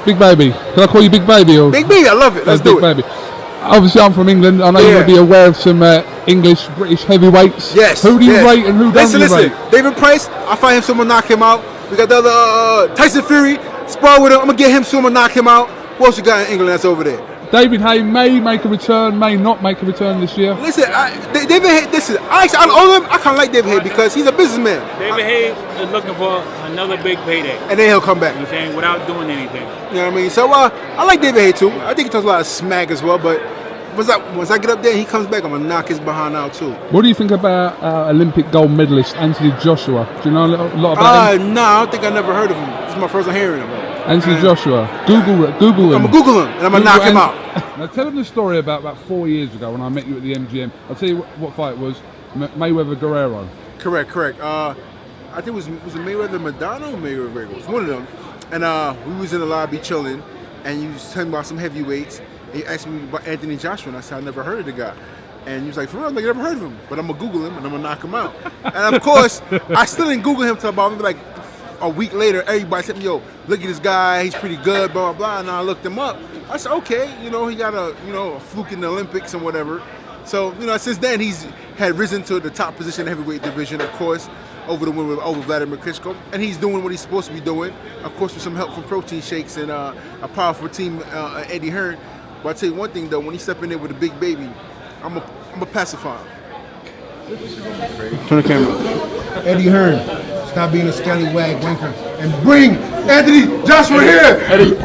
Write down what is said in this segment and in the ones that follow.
Big Baby. Can I call you Big Baby? Or Big Baby, I love it. Let's do it. Big Baby. Obviously, I'm from England. I know you're going to be aware of some English, British heavyweights. Yes. Who do you rate and who don't you rate? David Price, I find him someone knock him out. We got the other Tyson Fury, spar with him. I'm going to get him someone knock him out. What else you got in England that's over there? David Haye may make a return, may not make a return this year. Listen, David Haye, I kind of like David Haye because he's a businessman. David Haye is looking for another big payday. And then he'll come back. You know what I'm saying? Without doing anything. You know what I mean? So I like David Haye too. I think he talks a lot of smack as well, but once I get up there and he comes back, I'm going to knock his behind out too. What do you think about Olympic gold medalist Anthony Joshua? Do you know a lot about him? No, I don't think I never heard of him. This is my first time hearing of him. Anthony Joshua. Google him. I'm going to Google him and I'm going to knock him out. Now tell him the story about 4 years ago when I met you at the MGM. I'll tell you what fight it was. Mayweather-Guerrero. Correct. I think it was Mayweather-Madonna or Mayweather-Guerrero. It was one of them. And we was in the lobby chilling and you was telling me about some heavyweights. And he asked me about Anthony Joshua and I said, I never heard of the guy. And he was like, for real? I never heard of him. But I'm going to Google him and I'm going to knock him out. And of course, I still didn't Google him until about maybe like a week later. Everybody said, yo, look at this guy. He's pretty good, blah, blah, blah. And I looked him up. I said, okay, he got a fluke in the Olympics and whatever. So, since then he's had risen to the top position in the heavyweight division, of course, over the win over Vladimir Klitschko. And he's doing what he's supposed to be doing, of course, with some help from protein shakes and a powerful team, Eddie Hearn. But I'll tell you one thing, though, when he step in there with a big baby, I'm a pacify him. Turn the camera. Eddie Hearn, stop being a scallywag wanker and bring Anthony Joshua here. Eddie.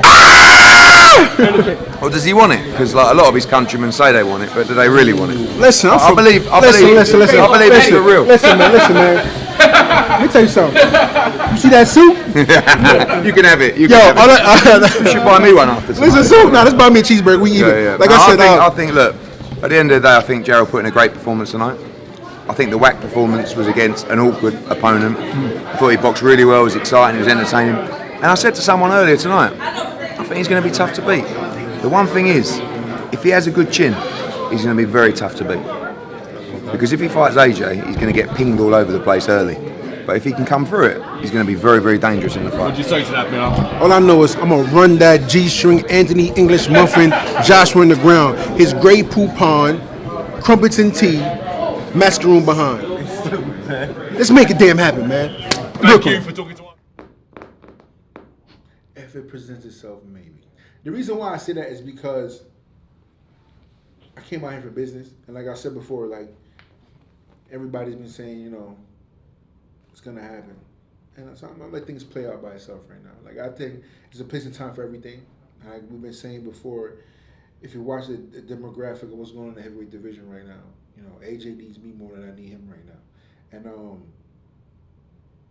Or does he want it? Because a lot of his countrymen say they want it, but do they really want it? Listen, I believe it's for real. Listen, man. Let me tell you something. You see that suit? You can have it. You should buy me one after. Listen, soup. Now let's buy me a cheeseburger. We even. Yeah. Like I think. Look, at the end of the day, I think Jarrell put in a great performance tonight. I think the whack performance was against an awkward opponent. I thought he boxed really well. It was exciting. It was entertaining. And I said to someone earlier tonight, I think he's going to be tough to beat. The one thing is, if he has a good chin, he's going to be very tough to beat. Because if he fights AJ, he's going to get pinged all over the place early. But if he can come through it, he's going to be very, very dangerous in the fight. What'd you say to that, man? All I know is I'm going to run that G-string Anthony English muffin Joshua in the ground. His Grey Poupon, crumpets and tea, mascaroon behind. Let's make it damn happen, man. Thank you for talking to us. If it presents itself, maybe. The reason why I say that is because I came out here for business, and like I said before, like everybody's been saying, it's gonna happen, and so I'm gonna let things play out by itself right now. Like I think there's a place and time for everything. Like we've been saying before, if you watch the demographic of what's going on in the heavyweight division right now, AJ needs me more than I need him right now, and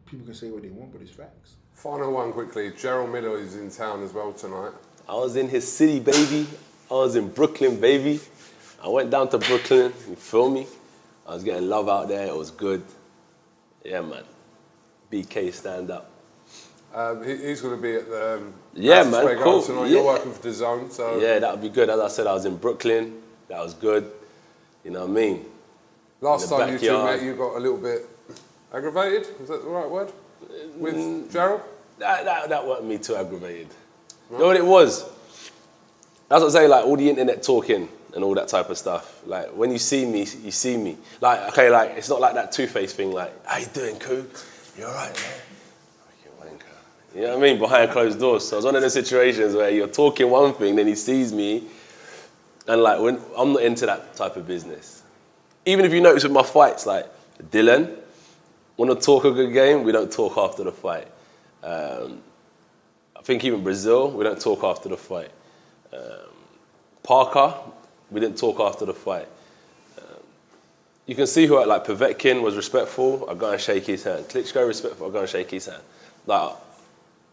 people can say what they want, but it's facts. Final one quickly. Jarrell Miller is in town as well tonight. I was in his city, baby. I was in Brooklyn, baby. I went down to Brooklyn, you feel me? I was getting love out there, it was good. Yeah, man. BK, stand up. He's going to be at the man, cool. tonight. You're working for the Zone, so... Yeah, that would be good. As I said, I was in Brooklyn. That was good. You know what I mean? Last time you two met, you got a little bit aggravated. Is that the right word? With Jarrell? That wasn't me too aggravated. Right. You know what it was? That's what I say, like all the internet talking and all that type of stuff. Like when you see me, you see me. Like, okay, like it's not like that two-faced thing, like, how you doing, Coo? You alright, man? You know what I mean? Behind closed doors. So it's one of those situations where you're talking one thing, then he sees me, and like when I'm not into that type of business. Even if you notice with my fights, like Dylan, want to talk a good game, we don't talk after the fight. I think even Brazil, we don't talk after the fight. Parker, we didn't talk after the fight. You can see who, like Povetkin was respectful, I go and shake his hand. Klitschko respectful, I go and shake his hand. Like,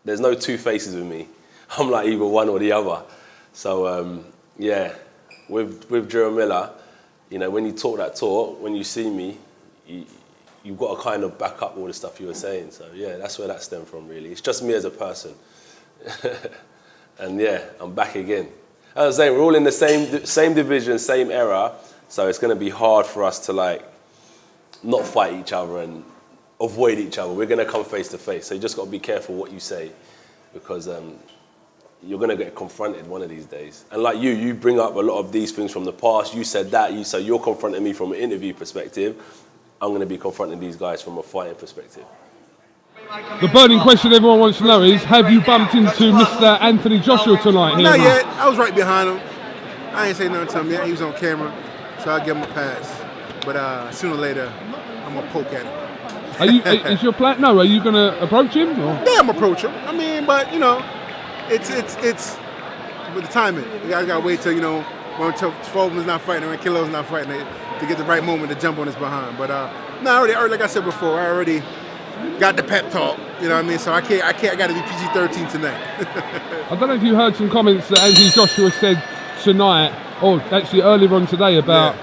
there's no two faces with me. I'm like either one or the other. So yeah, with Jarrell Miller, when you talk that talk, when you see me, you've got to kind of back up all the stuff you were saying. So yeah, that's where that stemmed from really. It's just me as a person. And yeah, I'm back again. As I was saying, we're all in the same division, same era, so it's going to be hard for us to like not fight each other and avoid each other. We're going to come face to face, so you just got to be careful what you say, because you're going to get confronted one of these days. And like you bring up a lot of these things from the past. You said that, so you're confronting me from an interview perspective. I'm going to be confronting these guys from a fighting perspective. The burning question everyone wants to know is, have you bumped into Mr. Anthony Joshua tonight? Here, Not yet. I was right behind him. I ain't say nothing to him yet. He was on camera, so I'll give him a pass. But sooner or later, I'm going to poke at him. Is your plan? No, are you going to approach him? Or? Yeah, I'm going to approach him. I mean, but, you know, it's with the timing. You guys got to wait till, you know, when Foreman's not fighting, when Kilo's not fighting, to get the right moment to jump on his behind. But, no, I already, like I said before, I already got the pep talk, you know what I mean? So I got to be PG-13 tonight. I don't know if you heard some comments that Anthony Joshua said tonight, or actually earlier on today, about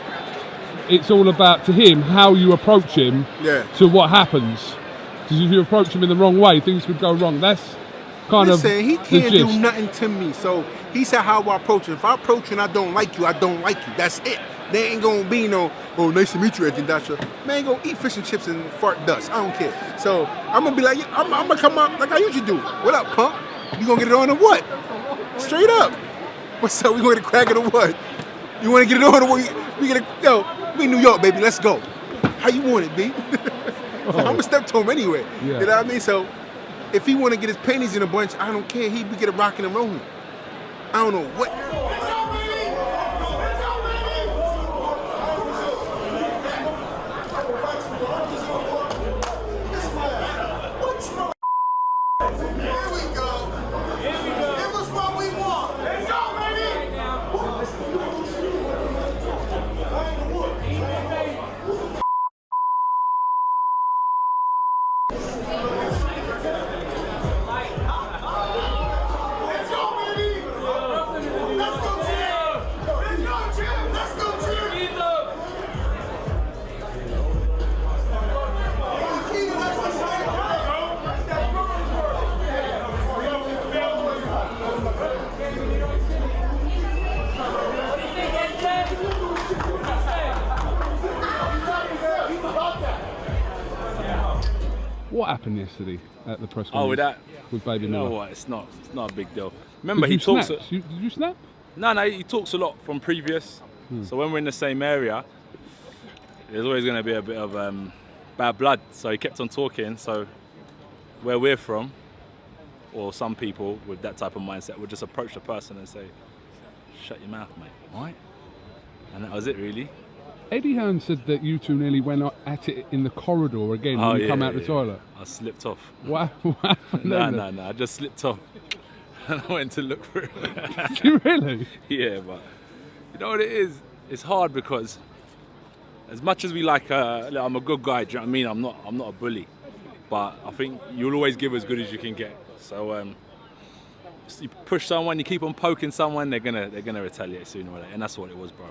it's all about, to him, how you approach him to what happens. Because if you approach him in the wrong way, things could go wrong. That's kind of he can't do nothing to me. So he said how I approach him. If I approach you and I don't like you, I don't like you. That's it. There ain't gonna be no, oh, nice to meet you, Anthony Joshua. Man, go eat fish and chips and fart dust. I don't care. So I'm gonna be like, I'm gonna come up like I usually do. What up, punk? You gonna get it on or what? Straight up. What's up? We gonna get a crack at or what? You wanna get it on or what? We in New York, baby. Let's go. How you want it, B? So I'm gonna step to him anyway. You know what I mean? So if he wanna get his panties in a bunch, I don't care. He be get a rocking and rolling. I don't know what. What happened yesterday at the press conference? With Baby Miller? You know what? It's not a big deal. Remember, he talks. Did you snap? No, he talks a lot from previous. So when we're in the same area, there's always going to be a bit of bad blood. So he kept on talking. So where we're from, or some people with that type of mindset, would just approach the person and say, "Shut your mouth, mate." Right? And that was it, really. Eddie Hearn said that you two nearly went at it in the corridor again when you come out the toilet. I slipped off. What happened? No, I just slipped off. And I went to look for it. Did you really? Yeah, but you know what it is? It's hard because as much as we like, I'm a good guy, do you know what I mean? I'm not a bully. But I think you'll always give as good as you can get. So you push someone, you keep on poking someone, they're gonna retaliate sooner or later. And that's what it was, bro.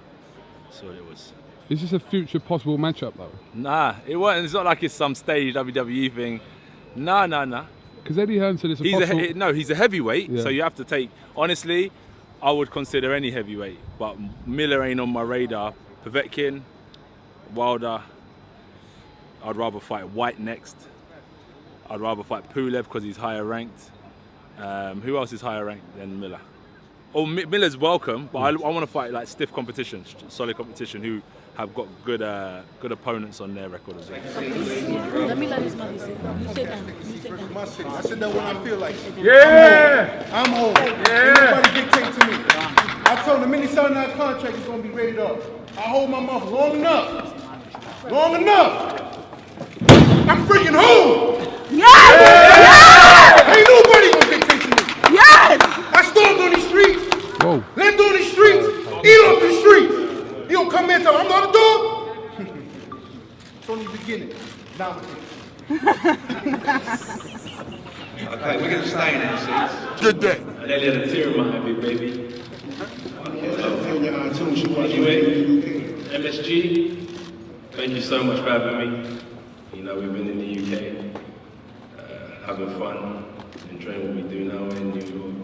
That's what it was. Is this a future possible matchup though? Nah, it wasn't. It's not like it's some stage WWE thing. Nah. Because Eddie Hearn said it's a possible... he's a heavyweight, so you have to take... Honestly, I would consider any heavyweight, but Miller ain't on my radar. Povetkin, Wilder, I'd rather fight White next. I'd rather fight Pulev because he's higher ranked. Who else is higher ranked than Miller? Oh, Miller's welcome, but I want to fight like stiff competition, solid competition, who have got good opponents on their record as well. Let me let his mother sit. You sit down. My city. I sit down when I feel like it. Yeah! I'm home. Yeah! Nobody dictate to me. I told him the minute he signed that contract, he's going to be rated up. I hold my mouth long enough. Long enough. I'm freaking home! Yes! Yes! Ain't nobody going to dictate to me. Yes! I stormed on these streets. Whoa. Lived on these streets. Eat off the streets. You don't come in and tell me I'm not a dog? It's only the beginning. Now Okay, we're going to stay in our seats. good day. And then let a tear in my eye, big baby. Anyway, MSG, thank you so much for having me. You know, we've been in the UK, having fun, enjoying what we do now in New York.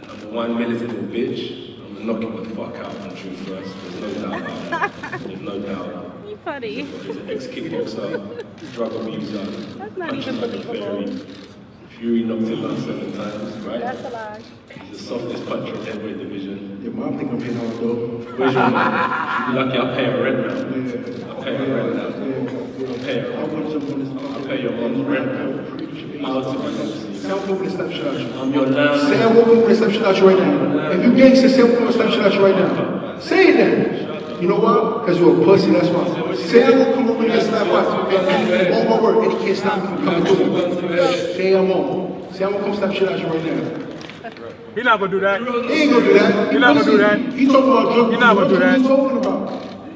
Number one, militant bitch. I'm gonna knock him the fuck out on Truth First. There's no doubt about that. There's no doubt. You funny. He's an ex-kickboxer, drug abuser. That's not even believable. Fury knocked him out 7 times, right? That's a lie. He's the softest puncher in the heavyweight division. Yeah, mom think I'm hitting on though. Where's your mom? You'd be lucky I'll pay her rent now. I'll pay her rent now. I'll pay your mom's rent now. I'll Say I'm moving to slap shit out you. I'm your landlord. Say I'm moving to slap shit out you right now. If you gangster, say I'm moving to slap shit out you right now. Say it then. You know why? Because you're a pussy, that's why. Say I'm gonna come over here and slap out you. On my word, and he can't stop me from coming through. Say I'm on. Say I'm gonna come slap shit out you right now. He's not gonna do that. He ain't gonna do that. He's not gonna do that. He talking about drug. He's not gonna do that. What are you talking about?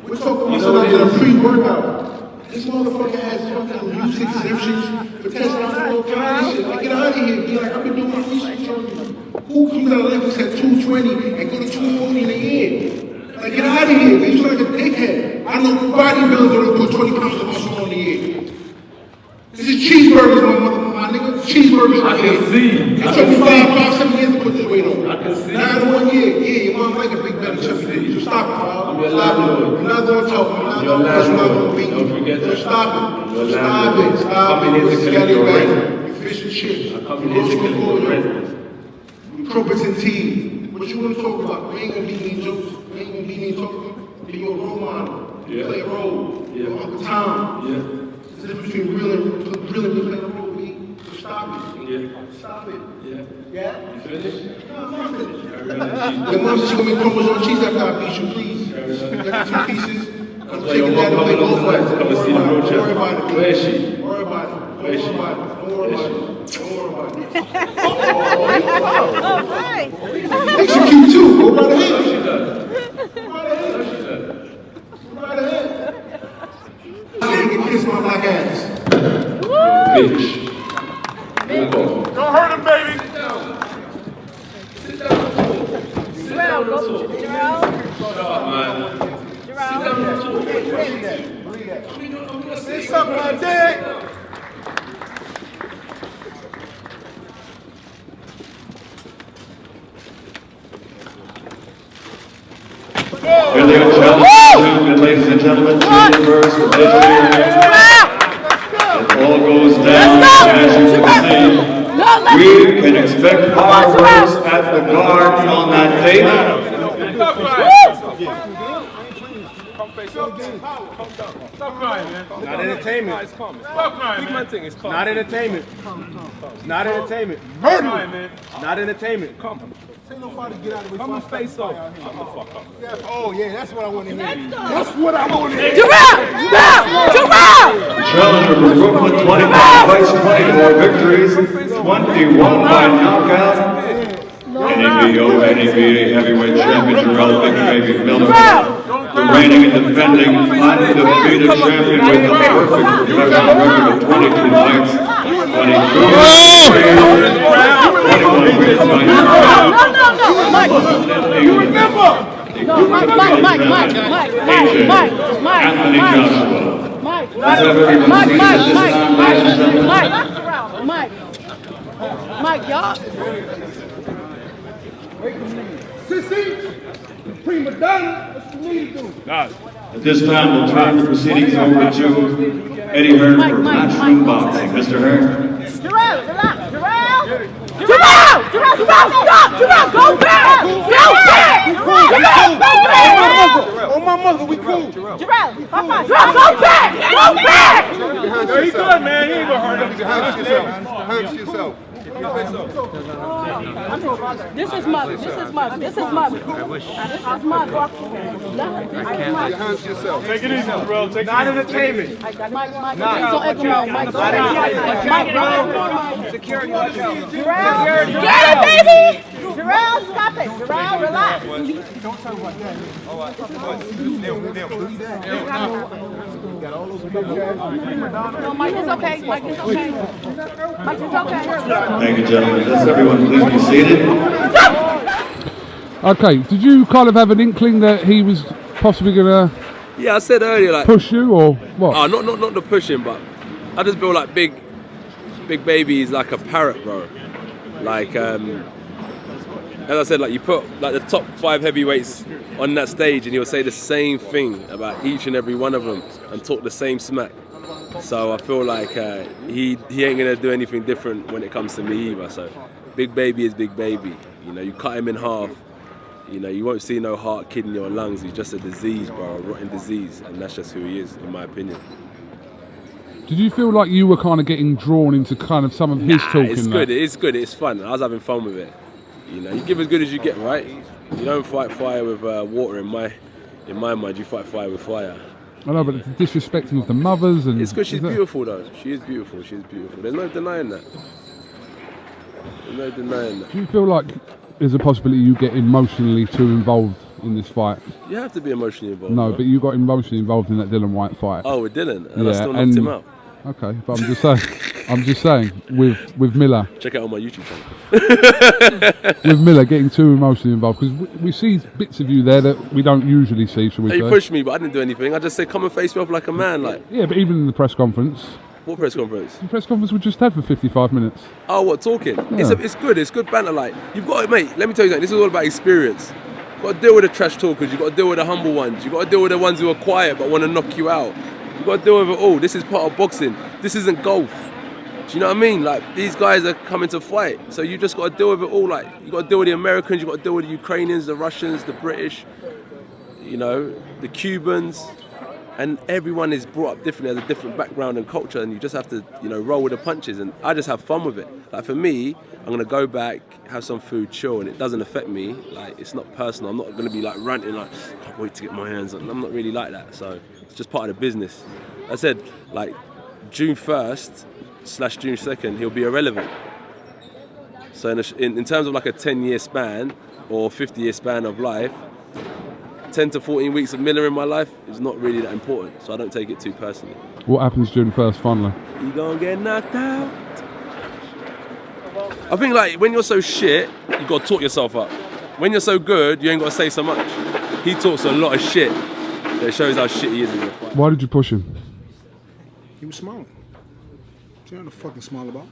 We're talking about something a pre-workout. This motherfucker has fucking U6 shit for testing out the little kind of shit. Like, get out of here. Be like, I've been doing my research on you. Who comes out of Olympics at 220 and go to 240 in a year? Like, get out of here, man. You sound like a dickhead. I know bodybuilders don't put 20 pounds of muscle on the year. This is cheeseburgers, my nigga. Cheeseburgers. I can see. It took me 5, 7 years to put this weight on. I can see. Now in 1 year, yeah, your mom like a big belly chubby dick. So stop it, Bob. Stop it. You're not gonna talk. You're not gonna beat me. Don't forget that. Stop it. You're Stop it. Stop it. Coming in to collect your rent. You fish and chips. I'm coming in to collect your rent. You crumpets and tea. What you wanna talk about? We ain't gonna beat me in jokes. We ain't gonna beat me in talking. Be your role model. Yeah. Play a role. Yeah. Uncle Tom. Yeah. The difference between real and playing a role, B. So stop it. Yeah. Stop it. Yeah. Yeah? You finished? No, I'm not finished. Your mom said she's gonna make crumbles on cheese after I beat you, please. Got the 2 pieces. I'm taking that and play both ways. Come and see the road Don't worry about it. Where is she? Don't worry about it. Where is she? Don't worry about it. Don't worry about it. Oh, hi. Thinks you're cute too. Go right ahead. She does. Go right ahead. She does. Go right ahead. You can kiss my black ass. Bitch. Don't hurt him, baby. Sit down and talk. Sit down and talk. Jarrell. Shut up, man. Sit down and talk. I'm gonna say something like that. Ladies and gentlemen, chambers, it all goes down as you can see. We can expect fireworks at the Garden on that date. Stop crying, man. Not entertainment. Stop crying, man. Not entertainment. Not entertainment. Stop crying, man. Not entertainment. Come. Tell nobody to get out of the way. Come and face off. Shut the fuck up. Oh, yeah, that's what I want to hear. That's what I want to hear. Challenger from Brooklyn, 25 fights, 24 victories, 21 by knockout. NABO, heavyweight champion Jarrell Big Baby Miller. The reigning and defending undefeated champion with the perfect professional record of 22 fights, 22 21 wins by knockout. You remember? Anthony Joshua. Mike, y'all. Sissy, prima donna, what's you need to do? At this time, we'll turn the proceedings over to Eddie Hearn for Matchroom Boxing. Mr. Hearn. Jarrell, relax. Jarrell, stop. Jarrell, go back. Jarrell, go back. On my mother, we cool. Jarrell, go back. Yo, he good, man. He ain't gonna hurt him. Hunt yourself. This is mud. Hunt yourself. Take it easy, bro. Take Not it easy. entertainment. Mike, security. Jarrell, get it, baby. Jarrell, stop it. Jarrell, relax. Don't tell me about that. No, Mike is okay. Mike is okay. Thank you, gentlemen. Does everyone please be seated? Okay, did you kind of have an inkling that he was possibly gonna Yeah, I said earlier, like push you or what? Oh, not the pushing, but I just feel like Big Baby is like a parrot, bro. Like, as I said, like you put like the top 5 heavyweights on that stage, and he'll say the same thing about each and every one of them and talk the same smack. So I feel like he ain't gonna do anything different when it comes to me either. So Big Baby is Big Baby. You know, you cut him in half. You know, you won't see no heart, kidney or lungs. He's just a disease, bro, a rotten disease, and that's just who he is, in my opinion. Did you feel like you were kind of getting drawn into kind of some of his talking? It's good. It's good. It's fun. I was having fun with it. You know, you give as good as you get, right? You don't fight fire with water. In my mind, you fight fire with fire. I know, but the disrespecting of the mothers and... It's because she's beautiful, though. She is beautiful. She's beautiful. There's no denying that. There's no denying that. Do you feel like there's a possibility you get emotionally too involved in this fight? You have to be emotionally involved. No, bro. but you got emotionally involved in that Dylan White fight. Oh, with Dylan? And I still knocked him out. Okay, but I'm just saying, with Miller. Check out on my YouTube channel. With Miller getting too emotionally involved, because we see bits of you there that we don't usually see, shall we say. You pushed me, but I didn't do anything. I just said, come and face me off like a man. Like. Yeah, but even in the press conference. What press conference? The press conference we just had for 55 minutes. Oh, what, talking? Yeah. It's good. It's good banter. Like, you've got to, mate, let me tell you something. This is all about experience. You've got to deal with the trash talkers. You've got to deal with the humble ones. You've got to deal with the ones who are quiet but want to knock you out. You've got to deal with it all. This is part of boxing. This isn't golf. Do you know what I mean? Like, these guys are coming to fight. So you just got to deal with it all. Like, you got to deal with the Americans. You got to deal with the Ukrainians, the Russians, the British, you know, the Cubans. And everyone is brought up differently, has a different background and culture, and you just have to, you know, roll with the punches. And I just have fun with it. Like, for me, I'm gonna go back, have some food, chill, and it doesn't affect me. Like, it's not personal. I'm not gonna be like ranting, like, can't wait to get my hands on. I'm not really like that. So it's just part of the business. I said, like, June 1st / June 2nd, he'll be irrelevant. So in terms of like a 10-year span or 50-year span of life, 10 to 14 weeks of Miller in my life is not really that important, so I don't take it too personally. What happens June 1st finally? You gonna get knocked out. I think, like, when you're so shit, you gotta talk yourself up. When you're so good, you ain't gotta say so much. He talks a lot of shit. That shows how shit he is in the fight. Why did you push him? He was smiling. See what the fucking smile about?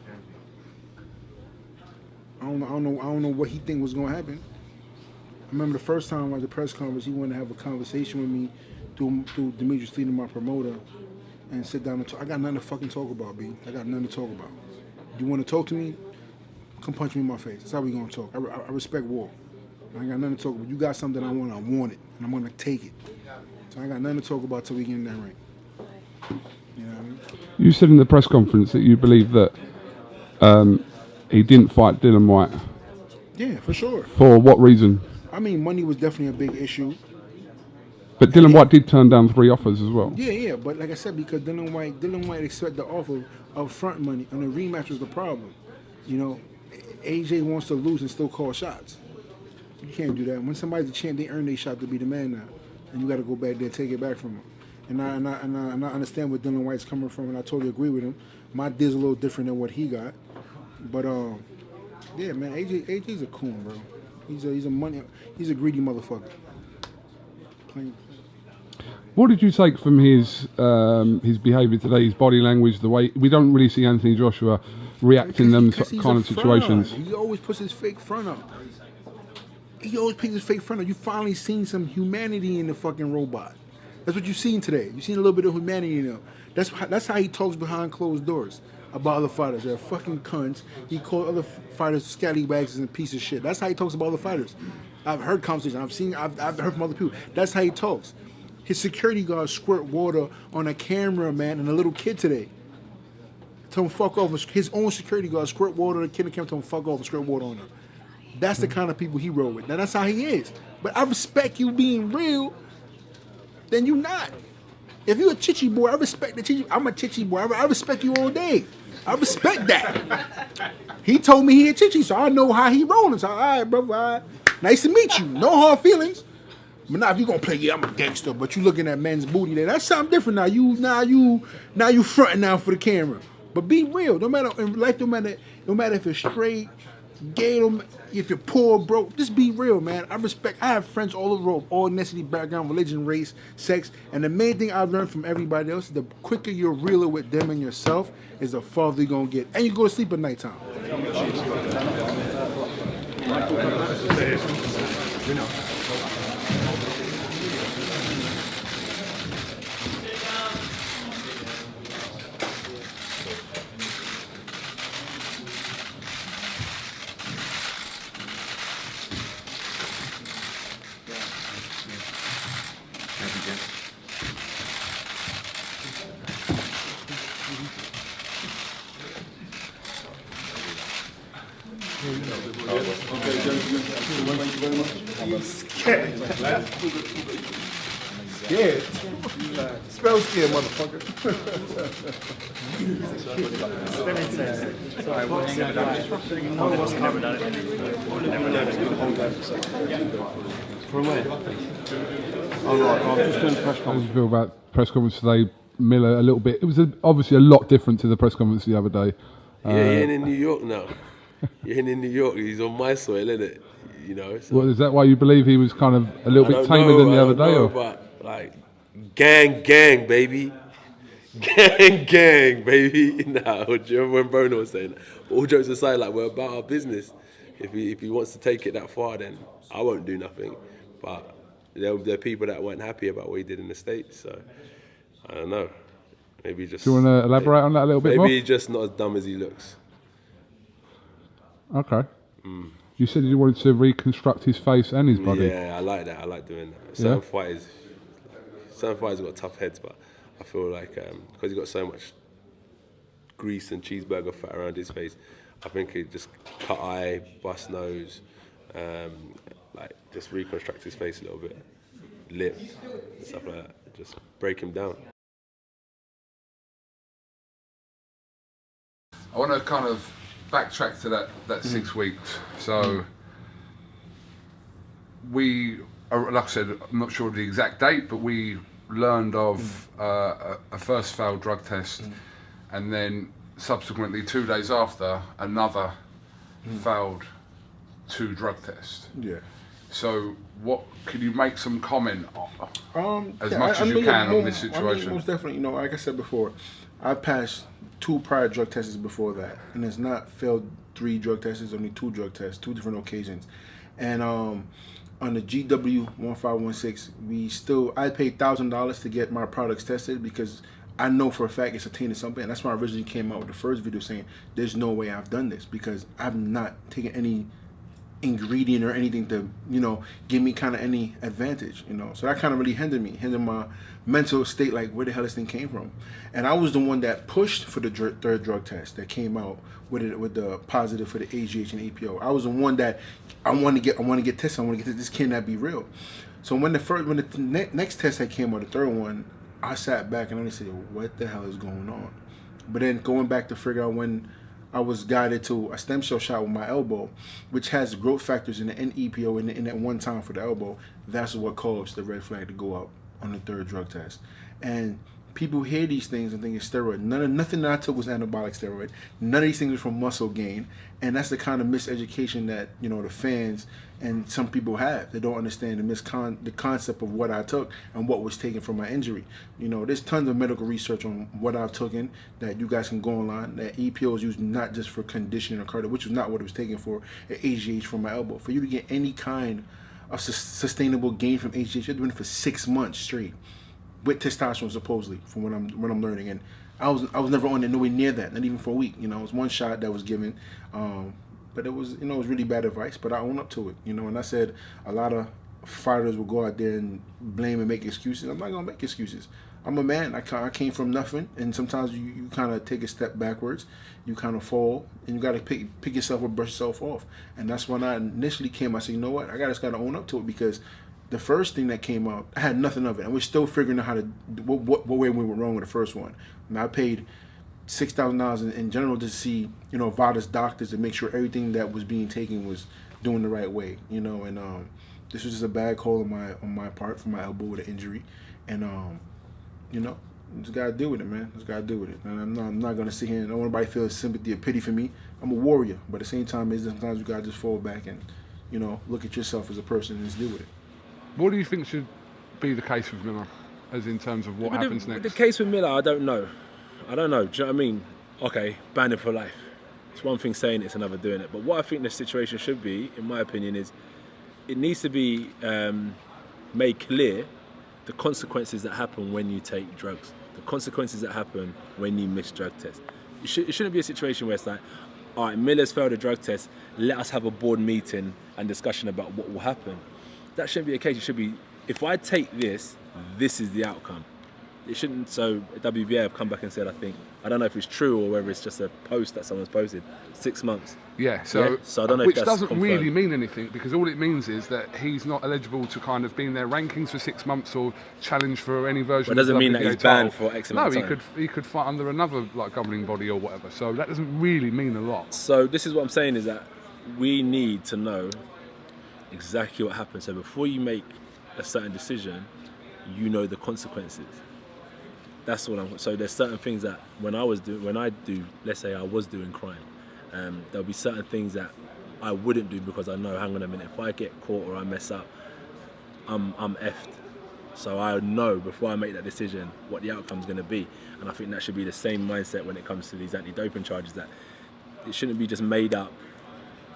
I don't know what he think was gonna happen. I remember the first time at the press conference, he wanted to have a conversation with me through Demetrius Lee, my promoter, and sit down and talk. I got nothing to fucking talk about, B. I got nothing to talk about. You want to talk to me? Come punch me in my face. That's how we gonna talk. I respect war. I ain't got nothing to talk about. You got something I want it, and I'm gonna take it. So I got nothing to talk about till we get in that ring. You know what I mean? You said in the press conference that you believe that he didn't fight Dylan White. Yeah, for sure. For what reason? I mean, money was definitely a big issue. But Dylan White did turn down 3 offers as well. Yeah, but like I said, because Dylan White accepted the offer of front money, and the rematch was the problem. You know, AJ wants to lose and still call shots. You can't do that. When somebody's a champ, they earn their shot to be the man now, and you got to go back there and take it back from him. And I understand where Dylan White's coming from, and I totally agree with him. My deal's a little different than what he got, but yeah, man, AJ's a coon, bro. He's a greedy motherfucker. Plain. What did you take from his behaviour today, his body language, the way we don't really see Anthony Joshua react in them kind of situations? He always puts his fake front up. You finally seen some humanity in the fucking robot. That's what you seen today. You seen a little bit of humanity in him. That's how he talks behind closed doors about other fighters. They're fucking cunts. He called other fighters scallywags and piece of shit. That's how he talks about other fighters. I've heard conversations. I've heard from other people. That's how he talks. His security guard squirt water on a camera, man, and a little kid today. Told him fuck off. His own security guard squirt water on a kid and came told him fuck off and squirt water on him. That's the kind of people he roll with. Now that's how he is. But I respect you being real. Then you not. If you're a chichi boy, I respect the chichi. I'm a chichi boy. I respect you all day. I respect that. He told me he a chichi, so I know how he rolling. So all right, brother. All right. Nice to meet you. No hard feelings. But now if you gonna play, yeah, I'm a gangster, but you looking at men's booty there, that's something different now. Now you fronting now for the camera. But be real. No matter in life, no matter if you're straight, gay, if you're poor, broke, just be real, man. I have friends all over the world, all ethnicity, background, religion, race, sex, and the main thing I've learned from everybody else is the quicker you're realer with them and yourself is the farther you're gonna get. And you go to sleep at nighttime. Scared. Spell scared, motherfucker. From where? Oh, right. I was just doing press conference. How did you feel about press conference today, Miller? A little bit. It was obviously a lot different to the press conference the other day. Yeah, he ain't in New York now. He ain't in New York. He's on my soil, isn't it? You know. So. Well, is that why you believe he was kind of a little bit tamer than the other day? Or? But like, gang, baby. Gang, baby. Nah, do you remember when Bruno was saying that? But all jokes aside, like, we're about our business. If he wants to take it that far, then I won't do nothing. But there are people that weren't happy about what he did in the States. So I don't know. Maybe just. Do you want to elaborate on that a little bit more? Maybe he's just not as dumb as he looks. Okay. You said you wanted to reconstruct his face and his body. Yeah, I like that. I like doing that. Certain fighters got tough heads, but I feel like because he's got so much grease and cheeseburger fat around his face, I think he just cut eye, bust nose, like just reconstruct his face a little bit, lip, and stuff like that. Just break him down. I want to kind of backtrack to that 6 weeks. So we, like I said, I'm not sure of the exact date, but we learned of a first failed drug test, and then subsequently 2 days after, another failed 2 drug tests. Yeah. So what, can you make some comment as much as you can on this situation? Most definitely, you know, like I said before, I passed 2 prior drug tests before that, and it's not failed 3 drug tests, only 2 drug tests, 2 different occasions. And on the GW 1516, I paid $1,000 to get my products tested because I know for a fact it's attaining something. And that's why I originally came out with the first video saying there's no way I've done this, because I've not taken any ingredient or anything to, you know, give me kind of any advantage, you know. So that kind of really hindered my mental state, like where the hell this thing came from. And I was the one that pushed for the third drug test that came out with the positive for the AGH and APO. I was the one that I want to get tested. I want to get this cannot be real. So when the next test that came out, the third one, I sat back and I said, what the hell is going on? But then going back to figure out when I was guided to a stem cell shot with my elbow, which has growth factors in the NEPO in that one time for the elbow. That's what caused the red flag to go up on the third drug test. And people hear these things and think it's steroid. Nothing that I took was anabolic steroid. None of these things was from muscle gain. And that's the kind of miseducation that, you know, the fans and some people have. They don't understand the concept of what I took and what was taken from my injury. You know, there's tons of medical research on what I've taken that you guys can go online. That EPO is used not just for conditioning or cardio, which was not what it was taken for, at AGH from my elbow. For you to get any kind of sustainable gain from AGH, you had to do it for 6 months straight with testosterone, supposedly, from what I'm learning. And I was never on it nowhere near that, not even for a week. You know, it was one shot that was given, but it was, you know, it was really bad advice. But I own up to it, you know. And I said a lot of fighters will go out there and blame and make excuses. I'm not gonna make excuses. I'm a man. I came from nothing, and sometimes you kind of take a step backwards, you kind of fall, and you got to pick yourself up, brush yourself off. And that's when I initially came. I said, you know what, I just got to own up to it, because the first thing that came out, I had nothing of it, and we're still figuring out how to what way we went wrong with the first one. And I paid $6,000 in general to see, you know, Vada's doctors to make sure everything that was being taken was doing the right way, you know. And this was just a bad call on my part for my elbow with an injury, and you know, just gotta deal with it, man. Just gotta deal with it. And I'm not gonna sit here and nobody feels sympathy or pity for me. I'm a warrior, but at the same time, sometimes you gotta just fall back and, you know, look at yourself as a person and just deal with it. What do you think should be the case with Miller, as in terms of what happens next? The case with Miller, I don't know. Do you know what I mean? Okay, ban him for life. It's one thing saying it, it's another doing it. But what I think the situation should be, in my opinion, is it needs to be made clear the consequences that happen when you take drugs, the consequences that happen when you miss drug tests. It shouldn't be a situation where it's like, all right, Miller's failed a drug test, let us have a board meeting and discussion about what will happen. That shouldn't be the case. It should be, if I take this, this is the outcome. it shouldn't. So WBA have come back and said, I don't know if it's true or whether it's just a post that someone's posted. 6 months. Yeah, so I don't know which if that's doesn't confirmed. really mean anything, because all it means is that he's not eligible to kind of be in their rankings for 6 months or challenge for any version. But it doesn't of the mean that WBA he's banned title. for X amount of time. he could fight under another like governing body or whatever. So that doesn't really mean a lot. So this is what I'm saying, is that we need to know exactly what happens. So before you make a certain decision, you know the consequences. That's what I'm. So there's certain things that let's say I was doing crime, there'll be certain things that I wouldn't do because I know, hang on a minute, if I get caught or I mess up, I'm effed. So I know before I make that decision what the outcome's going to be, and I think that should be the same mindset when it comes to these anti-doping charges. That it shouldn't be just made up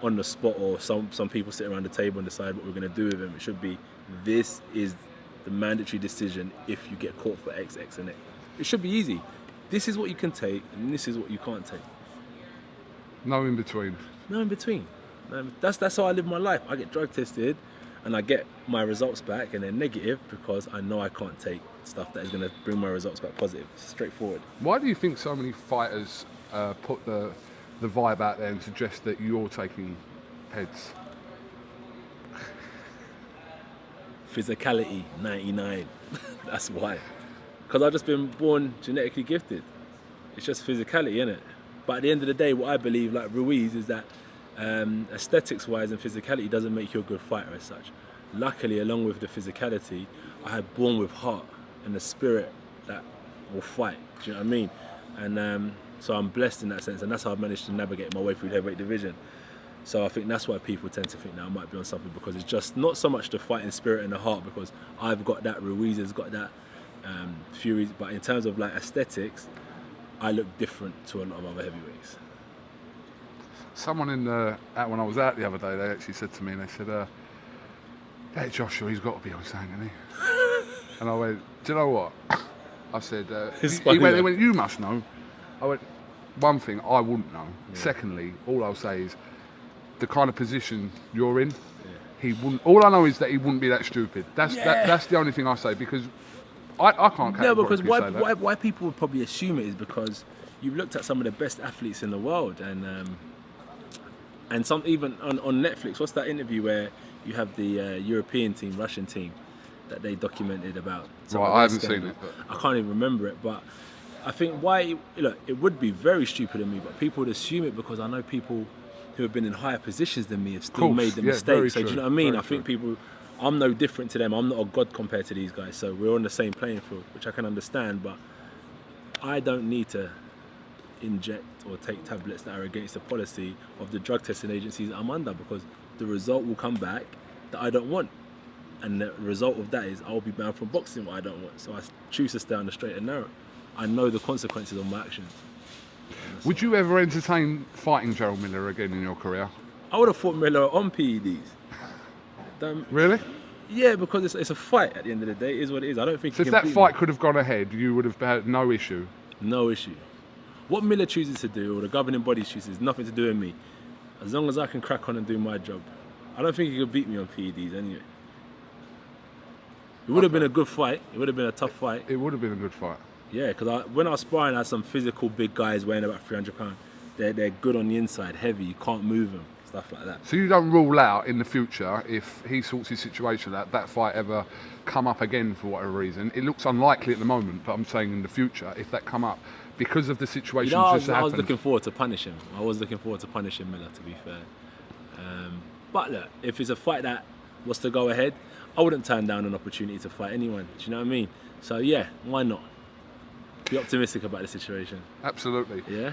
on the spot, or some people sit around the table and decide what we're going to do with him. It should be, this is the mandatory decision if you get caught for X, X, and X. It should be easy. This is what you can take, and this is what you can't take. No in between. No in between. That's how I live my life. I get drug tested, and I get my results back, and they're negative because I know I can't take stuff that is going to bring my results back positive. It's straightforward. Why do you think so many fighters put the vibe out there and suggest that you're taking heads? Physicality, 99. That's why. Because I've just been born genetically gifted. It's just physicality, innit? But at the end of the day, what I believe, like Ruiz, is that aesthetics-wise and physicality doesn't make you a good fighter as such. Luckily, along with the physicality, I had born with heart and the spirit that will fight. Do you know what I mean? And so I'm blessed in that sense, and that's how I've managed to navigate my way through the heavyweight division. So I think that's why people tend to think that I might be on something, because it's just not so much the fighting spirit and the heart, because I've got that, Ruiz has got that, Fury. But in terms of like aesthetics, I look different to a lot of other heavyweights. Someone when I was out the other day, they actually said to me, and they said, "Hey Joshua, he's got to be on something, hasn't he?" And I went, "Do you know what?" I said, they went, "You must know." I went, "One thing, I wouldn't know. Yeah. Secondly, all I'll say is, the kind of position you're in, he wouldn't. All I know is that he wouldn't be that stupid. That's the only thing I say, because I can't. No, because why people would probably assume it is because you've looked at some of the best athletes in the world, and some even on Netflix. What's that interview where you have the European team, Russian team, that they documented about? Right, I haven't seen it. I can't even remember it, but I think it would be very stupid of me, but people would assume it because I know people who have been in higher positions than me have still made the mistake. So do you know what I mean? I think I'm no different to them. I'm not a god compared to these guys. So we're on the same playing field, which I can understand, but I don't need to inject or take tablets that are against the policy of the drug testing agencies I'm under, because the result will come back that I don't want. And the result of that is I'll be banned from boxing, what I don't want. So I choose to stay on the straight and narrow. I know the consequences of my actions. Would you ever entertain fighting Jarrell Miller again in your career? I would have fought Miller on PEDs. Really? Yeah, because it's a fight at the end of the day. It is what it is. I don't think. So if that fight could have gone ahead, you would have had no issue? No issue. What Miller chooses to do, or the governing body chooses, nothing to do with me. As long as I can crack on and do my job. I don't think he could beat me on PEDs anyway. It would have been a good fight. It would have been a tough fight. It would have been a good fight. Yeah, because when I was sparring, I had some physical big guys weighing about 300 pounds. They're good on the inside, heavy. You can't move them, stuff like that. So you don't rule out in the future, if he sorts his situation out, that fight ever come up again for whatever reason? It looks unlikely at the moment, but I'm saying in the future, if that come up because of the situation I just happened. was looking forward to punish him. I was looking forward to punishing Miller, to be fair. But look, if it's a fight that was to go ahead, I wouldn't turn down an opportunity to fight anyone. Do you know what I mean? So yeah, why not? Be optimistic about the situation. Absolutely. Yeah.